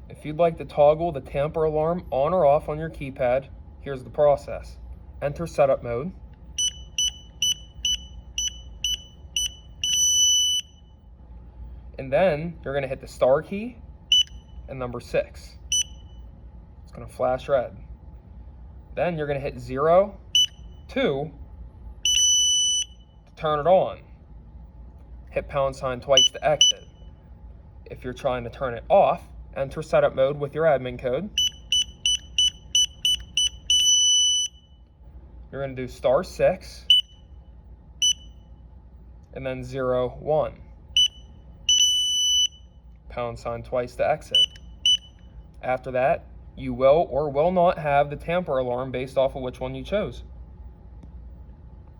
If you'd like to toggle the tamper alarm on or off on your keypad, here's the process. Enter setup mode. And then you're going to hit the star key and number 6. It's going to flash red. Then you're going to hit 0, 2 to turn it on. Hit # twice to exit. If you're trying to turn it off, enter setup mode with your admin code. You're going to do *6 and then 0, 1. # twice to exit. After that, you will or will not have the tamper alarm based off of which one you chose.